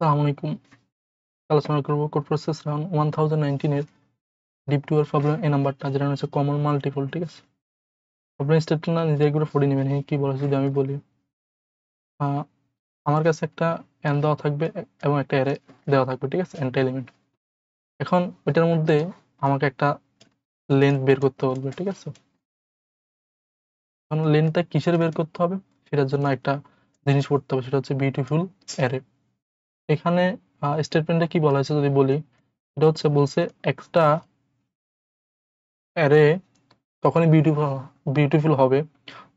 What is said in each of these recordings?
আসসালামু আলাইকুম। আলোচনা করব কোড প্রসেস রাউন্ড 1019 এর ডিপ টু এর প্রবলেম এই নাম্বারটা যেটা হচ্ছে কমন মাল্টিপল। ঠিক আছে, প্রবলেম স্টেটটা না নিজে করে পড়ে নেবেন। হ্যাঁ, কি বলে যদি আমি বলি, আহ, আমার কাছে একটা n দেওয়া থাকবে এবং একটা অ্যারে দেওয়া থাকবে। ঠিক আছে, nটা এলিমেন্ট। এখন ওইটার মধ্যে আমাকে একটা লেন্থ বের করতে বলবে। ঠিক আছে, এখন লেন্থটা কিসের বের করতে হবে সেটার জন্য একটা জিনিস পড়তে হবে, সেটা হচ্ছে বিউটিফুল অ্যারে। এখানে স্টেটমেন্টে কি বলা হয়েছে যদি বলি, এটা হচ্ছে বলছে একটা অ্যারে তখনই বিউটিফুল বিউটিফুল হবে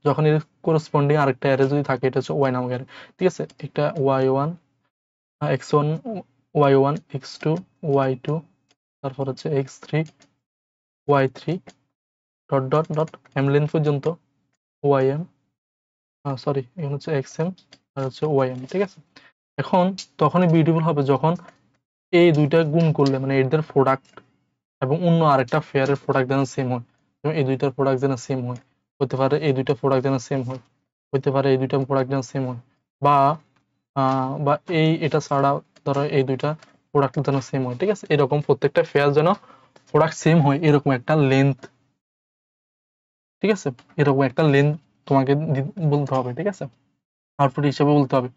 যখন এর করসপন্ডিং আরেকটা অ্যারে যদি থাকে, এটা হচ্ছে ওয়াই নামক অ্যারে। ঠিক আছে, একটা y1 x1 y1 x2 y2, তারপর হচ্ছে x3 y3 dot dot dot m lane পর্যন্ত ym, সরি এখানে হচ্ছে xm আর হচ্ছে ym। ঠিক আছে, এখন তখনই বিউটিফুল হবে যখন এই দুইটা গুণ করলে, মানে এদের প্রোডাক্ট এবং অন্য আরেকটা ফেয়ারের প্রোডাক্ট যেন সেম হয়, এবং এই দুইটার প্রোডাক্ট যেন সেম হয়। হতে পারে এই দুইটা প্রোডাক্ট যেন সেম হয়, হতে পারে এই দুইটা প্রোডাক্ট যেন সেম হয়, বা বা এটা ছাড়া ধরো এই দুইটা প্রোডাক্ট যেন সেম হয়। ঠিক আছে, এরকম প্রত্যেকটা ফেয়ার যেন প্রোডাক্ট সেম হয়, এরকম একটা লেন্থ। ঠিক আছে, এরকম একটা লেন্থ তোমাকে বলতে হবে। ঠিক আছে, আউটপুট হিসেবে বলতে হবে।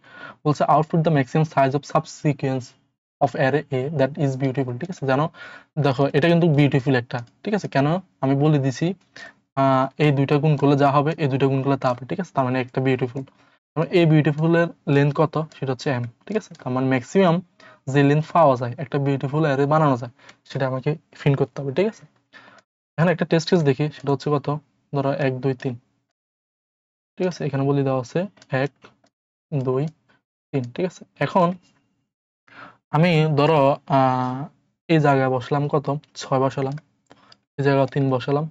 বলছে output the maximum size of subsequence of array এ দ্যাট ইজ বিউটিফুল। ঠিক আছে, জানো দেখো এটা কিন্তু বিউটিফুল একটা। ঠিক আছে, কেন আমি বলে দিছি, এই দুইটা গুণ করলে যা হবে, এই দুইটা গুণ করলে তা হবে। ঠিক আছে, তার মানে একটা বিউটিফুল। এই বিউটিফুল এর লেন্থ কত সেটা হচ্ছে m। ঠিক আছে, তার মানে ম্যাক্সিমাম যে লেন্থ পাওয়া যায় একটা বিউটিফুল অ্যারে বানানো যায় সেটা আমাকে ফিন করতে হবে। ঠিক আছে, এখানে একটা টেস্ট কেস দেখি, সেটা হচ্ছে কত, ধরো 1 2 3। ঠিক আছে, এখানে বলে দেওয়া আছে 1 2 3। ঠিক আছে, এখন আমি ধরো এই জায়গায় বসলাম কত, 6 বসালাম, এই জায়গায় 3 বসালাম।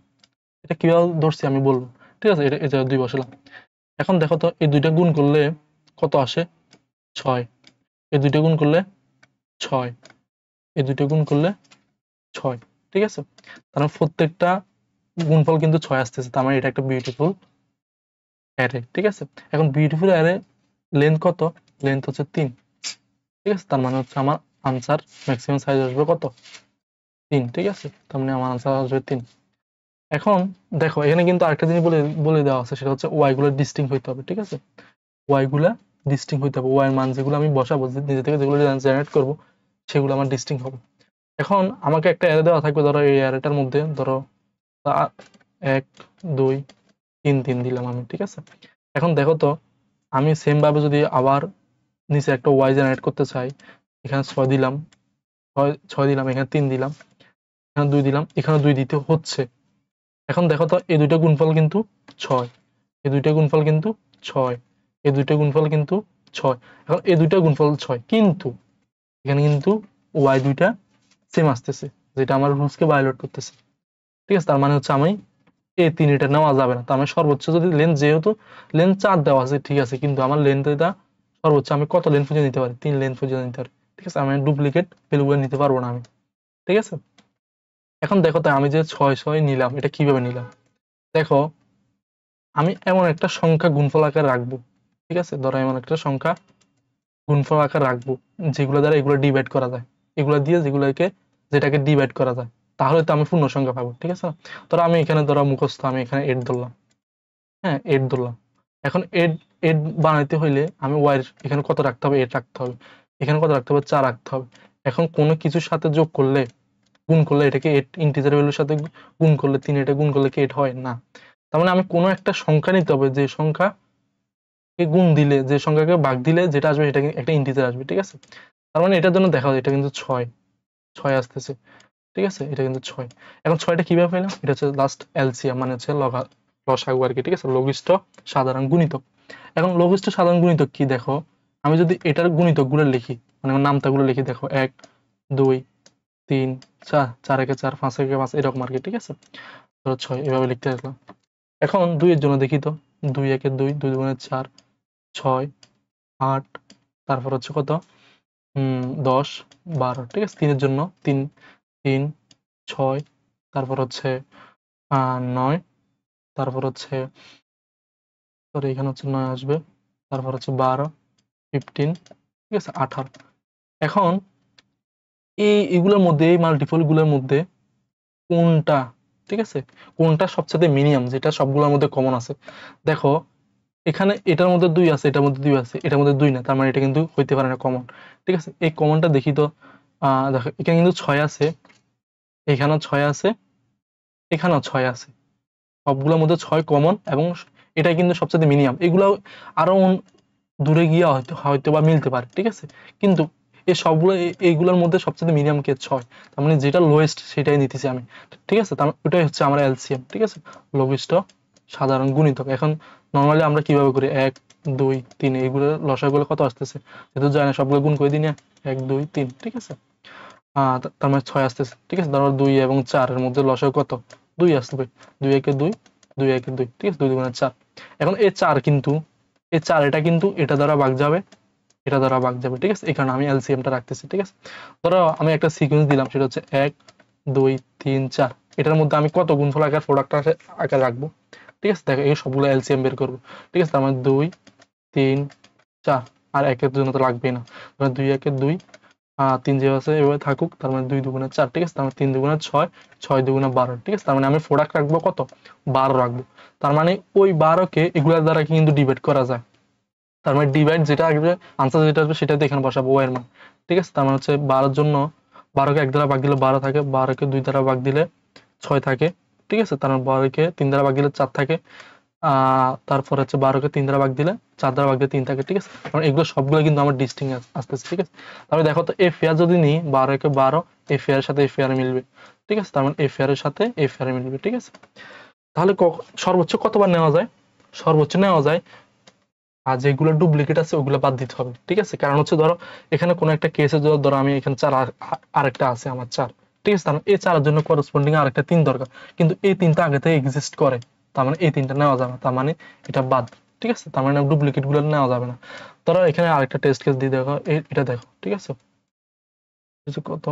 এটা কিভাবে ধরছি আমি বলবো। ঠিক আছে, এটা এই জায়গায় 2 বসালাম। এখন দেখো তো এই দুইটা গুণ করলে কত আসে, 6। এই দুইটা গুণ করলে 6, এই দুইটা গুণ করলে 6। ঠিক আছে, তার মানে প্রত্যেকটা গুণফল কিন্তু 6 আসতেছে, তার মানে এটা একটা বিউটিফুল অ্যারে। ঠিক আছে, এখন বিউটিফুল অ্যারে লেন্থ কত, লেন্থ হচ্ছে 3। ঠিক আছে, তার মানে হচ্ছে আমার আনসার ম্যাক্সিমাম সাইজ আসবে কত, 3। ঠিক আছে, তার মানে আমার আনসার আসবে 3। এখন দেখো এখানে কিন্তু আরেকটা জিনিস বলে বলে দেওয়া আছে, সেটা হচ্ছে ওয়াই গুলো ডিস্টিং হইতে হবে। ঠিক আছে, ওয়াই গুলা ডিস্টিং হইতে হবে, ওয়াই এর মান যেগুলো আমি বসাবো নিজে থেকে, যেগুলো জেনারেট করবো সেগুলো আমার ডিস্টিং হবে। এখন আমাকে একটা অ্যারে দেওয়া থাকবে, ধরো এই অ্যারেটার মধ্যে ধরো 1 2 3 3 দিলাম আমি। ঠিক আছে, এখন দেখো তো আমি সেম ভাবে যদি আবার নিচে একটা ওয়াই জেনারেট করতে চাই, এখানে 6 দিলাম, 6 দিলাম, এখানে 3 দিলাম, এখানে 2 দিলাম, এখানে 2 দিতে হচ্ছে। এখন দেখো তো এই দুইটা গুণফল কিন্তু 6, এই দুইটা গুণফল কিন্তু 6, এই দুইটা গুণফল কিন্তু 6। এখন এই দুইটা গুণফল 6, কিন্তু এখানে কিন্তু ওয়াই দুইটা সেম আসতেছে, যেটা আমার রুলসকে ভায়োলেট করতেছে। ঠিক আছে, তার মানে হচ্ছে আমি এই 3 এটা নেওয়া যাবে না। তার মানে সর্বোচ্চ যদি লেন্থ, যেহেতু লেন্থ 4 দেওয়া আছে, ঠিক আছে, কিন্তু আমার লেন্থ এটা সর্বোচ্চ আমি কত লেন্থ পর্যন্ত নিতে পারি, 3 লেন্থ পর্যন্ত নিতে পারি। ঠিক আছে, আমি ডুপ্লিকেট ভ্যালুগুলো নিতে পারবো না আমি। ঠিক আছে, এখন দেখো তো আমি যে 6 নিলাম, এটা কিভাবে নিলাম। দেখো আমি এমন একটা সংখ্যা গুণফল আকারে রাখবো। ঠিক আছে, ধরো এমন একটা সংখ্যা গুণফল আকারে রাখবো যেগুলো দ্বারা এগুলো ডিভাইড করা যায়, এগুলো দিয়ে যেটাকে ডিভাইড করা যায়, তাহলে তো আমি পূর্ণ সংখ্যা পাবো। ঠিক আছে, ধরো আমি এখানে ধরো মুখস্থ, আমি এখানে 8 ধরলাম। হ্যাঁ, 8 ধরলাম। এখন 8 বানাইতে হইলে আমি ওয়াই এখানে কত রাখতে হবে, 8 রাখতে হবে, এখানে কত রাখতে হবে, 4 রাখতে হবে। এখন কোনো কিছুর সাথে যোগ করলে, গুণ করলে এটাকে 8 ইন্টিজার ভ্যালুর সাথে গুণ করলে, 3 এটা গুণ করলে কি 8 হয় না। তার মানে আমি কোনো একটা সংখ্যা নিতে হবে, যে সংখ্যাকে গুণ দিলে, যে সংখ্যাকে ভাগ দিলে যেটা আসবে এটা একটা ইন্টিজার আসবে। ঠিক আছে, তার মানে এটার জন্য দেখা যায় এটা কিন্তু 6, 6 আসতেছে। ঠিক আছে, এটা কিন্তু 6। এখন 6টা কিভাবে পেলাম, এটা হচ্ছে লাস্ট এলসিএম, মানে হচ্ছে লসাগু আর কি। ঠিক আছে, লঘিষ্ঠ সাধারণ গুণিতক। এখন লঘিষ্ঠ সাধারণ গুণিতক কি, দেখো আমি যদি এটার গুণিতক গুলো লিখি, মানে নামতা গুলো লিখি, দেখো 1 2 3 4, 4 একে 4, 5 একে 5, এরকম আর কি। ঠিক আছে, ধরো 6 এভাবে লিখতে আসলাম। এখন 2 এর জন্য দেখি তো, 2 একে 2, 2 দুগুণে 4, 6 8, তারপর হচ্ছে কত, 10 12। ঠিক আছে, 3 এর জন্য 3 3 6, তারপর হচ্ছে 9, তারপর হচ্ছে, সরি এখানে হচ্ছে 9 আসবে, তারপর হচ্ছে 12 15, ঠিক আছে 18। এখন এইগুলোর মধ্যে, এই মাল্টিপল গুলোর মধ্যে কোনটা, ঠিক আছে, কোনটা সবচেয়ে মিনিমাম, যেটা সবগুলোর মধ্যে কমন আছে। দেখো এখানে এটার মধ্যে 2 আছে, এটার মধ্যে 2 আছে, এটার মধ্যে 2 না, তার মানে এটা কিন্তু হইতে পারে না কমন। ঠিক আছে, এই কমনটা দেখি তো। দেখো এখানে কিন্তু 6 আছে, এখানেও 6 আছে, এখানেও 6 আছে, সবগুলোর মধ্যে 6 কমন, এবং এটা কিন্তু সবচেয়ে মিনিমাম। এগুলো আরো দূরে গিয়ে হয়তো হয়তো বা মিলতে পারে, ঠিক আছে, কিন্তু এই সবগুলো এইগুলোর মধ্যে সবচেয়ে মিনিমাম কে 6, তার মানে যেটা লোয়েস্ট সেটাই নিতেছি আমি। ঠিক আছে, তার ওটাই হচ্ছে আমার এলসিএম। ঠিক আছে, লঘিষ্ঠ সাধারণ গুণিতক। এখন নর্মালি আমরা কিভাবে করি, 1 2 3, এইগুলো লসাগুলো কত আসতেছে, যেহেতু জানি না, সবগুলো গুণ করে দিই না, 1 2 3, ঠিক আছে। তার মানে 6 আসতেছে। ঠিক আছে, তারপর 2 এবং 4 এর মধ্যে লসাগু কত, 2 আসবে, 2 একে 2, 2 একে 2, ঠিক আছে, 2 2 4। এখন এই 4 কিন্তু, এই 4 এটা কিন্তু এটা দ্বারা ভাগ যাবে, এটা দ্বারা ভাগ যাবে, ঠিক আছে, এই কারণে আমি এলসিএমটা রাখতেছি। ঠিক আছে, ধরো আমি একটা সিকোয়েন্স দিলাম, সেটা হচ্ছে 1 2 3 4, এটার মধ্যে আমি কত গুণফল আকার প্রোডাক্ট আকার রাখবো। ঠিক আছে, দেখো এই সবগুলো এলসিএম বের করবো। ঠিক আছে, তার মানে 2 3 4, আর একের জন্য তো লাগবেই না, 2 একে 2, 3 যে আছে এভাবে থাকুক, তার মানে 2 দুগুণে 4, ঠিক আছে, তার মানে 3 দুগুণে 6, 6 দুগুণে 12, ঠিক আছে, তার মানে আমি প্রোডাক্ট রাখবো কত, 12 রাখবো। তার মানে ওই 12 কে এগুলোর দ্বারা কিন্তু ডিভাইড করা যায়। তার মানে ডিভাইড যেটা আসবে, আনসার যেটা আসবে সেটাতে এখানে বসাবো ও এর মান। ঠিক আছে, তার মানে হচ্ছে 12 জন্য 12 কে 1 দ্বারা ভাগ দিলে 12 থাকে, 12 কে 2 দ্বারা ভাগ দিলে 6 থাকে। ঠিক আছে, তার মানে 12 কে 3 দ্বারা ভাগ দিলে 4 থাকে। তারপর হচ্ছে 12 কে 3 দ্বারা ভাগ দিলে 4 দ্বারা ভাগ দিলে 3 থাকে। ঠিক আছে, কারণ এগুলো সবগুলো কিন্তু আমার ডিস্টিং আসতেছে। ঠিক আছে, তাহলে দেখো তো এই ফেয়ার যদি নিই, 12 কে 12, এই ফেয়ারের সাথে এই ফেয়ারে মিলবে। ঠিক আছে, তার মানে এই ফেয়ারের সাথে এই ফেয়ারে মিলবে। ঠিক আছে, তাহলে সর্বোচ্চ কতবার নেওয়া যায়, সর্বোচ্চ নেওয়া যায়, আর যেগুলো ডুপ্লিকেট আছে ওগুলো বাদ দিতে হবে। ঠিক আছে, কারণ হচ্ছে ধরো এখানে কোনো একটা কেসে ধরো আমি এখানে 4, আরেকটা আছে আমার 4। ঠিক আছে, তার মানে এই 4 এর জন্য করসপন্ডিং আরেকটা 3 দরকার, কিন্তু এই 3টা আগে থেকে এক্সিস্ট করে, তার মানে এই 3টা নেওয়া যাবে না, তার মানে এটা বাদ। ঠিক আছে, তার মানে ডুপ্লিকেট গুলো নেওয়া যাবে না। ধরো এখানে আরেকটা টেস্ট কেস দিয়ে দেখো, এটা দেখো। ঠিক আছে, কিছু কত,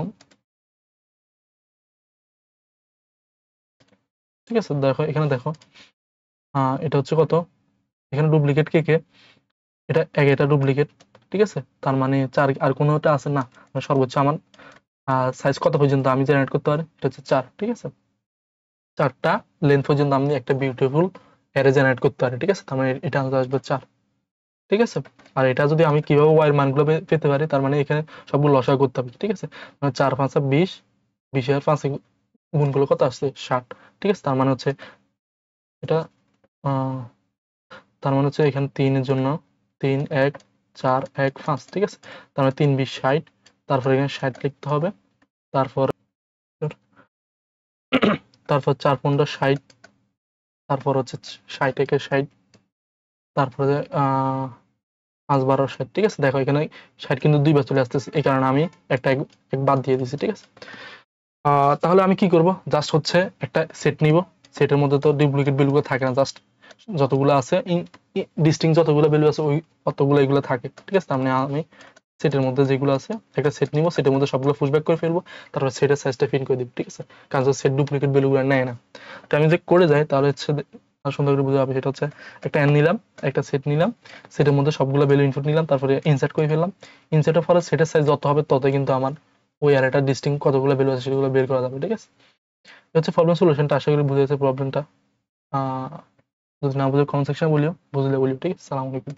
ঠিক আছে, দেখো এখানে দেখো, এটা হচ্ছে কত, এখানে ডুপ্লিকেট কে কে, এটা ডুপ্লিকেট। ঠিক আছে, তার মানে 4, আর কোনোটা আছে না, মানে সর্বোচ্চ আমার সাইজ কত পর্যন্ত আমি জেনারেট করতে পারি, এটা হচ্ছে 4। ঠিক আছে, 4টা লেন্থ পর্যন্ত আমি একটা বিউটিফুল অ্যারে জেনারেট করতে পারি। ঠিক আছে, তার মানে এটা আসবে 4। ঠিক আছে, আর এটা যদি আমি কিভাবে ওয়াই মানগুলো পেতে পারি, তার মানে এখানে সবগুলো লসাগু করতে হবে। ঠিক আছে, মানে 4 5 20, 20 এর 5 গুণগুলো কত আসছে, 60। ঠিক আছে, তার মানে হচ্ছে এটা, আহ তার মানে হচ্ছে এখানে 3 এর জন্য 3 1 4 1 5। ঠিক আছে, তার মানে 3 20 60, তারপর এখানে 60 লিখতে হবে, তারপর তারপর 4 15 60, তারপর হচ্ছে 60 একে 60, তারপরে 5 12 60। ঠিক আছে, দেখো এখানে 60 কিন্তু 2 বার চলে আসতেছে, এই কারণে আমি একটা এক বাদ দিয়ে দিছি। ঠিক আছে, তাহলে আমি কি করব, জাস্ট হচ্ছে একটা সেট নিব, সেটের মধ্যে তো ডুপ্লিকেট ভ্যালুগুলো থাকে না, জাস্ট যতগুলো আছে ডিস্টিং যতগুলো ভ্যালু আছে ওই অতগুলো এগুলো থাকে। ঠিক আছে, তার মানে আমি সেটের মধ্যে যেগুলো আছে একটা সেট নিব, সেটের মধ্যে সবগুলো পুশব্যাক করে ফেলবো, তারপর সেটের সাইজটা প্রিন্ট করে দিব। ঠিক আছে, কারণ সেট ডুপ্লিকেট ভ্যালুগুলো নেয় না। তো আমি যে করে যাই তাহলে হচ্ছে সুন্দর করে বুঝে যাবে। সেটা হচ্ছে একটা এন নিলাম, একটা সেট নিলাম, সেটের মধ্যে সবগুলো ভ্যালু ইনপুট নিলাম, তারপরে ইনসার্ট করে ফেললাম। ইনসার্টের ফলে সেটের সাইজ যত হবে ততই কিন্তু আমার ওই অ্যারেটা ডিস্টিং কতগুলো ভ্যালু আছে সেগুলো বের করা যাবে। ঠিক আছে, এটা হচ্ছে প্রবলেম সলিউশনটা, আশা করি বুঝে গেছে প্রবলেমটা। যদি না বুঝে কমেন্ট সেকশনে বলিও, বুঝলে বলিও। ঠিক আছে, সালাম আলাইকুম।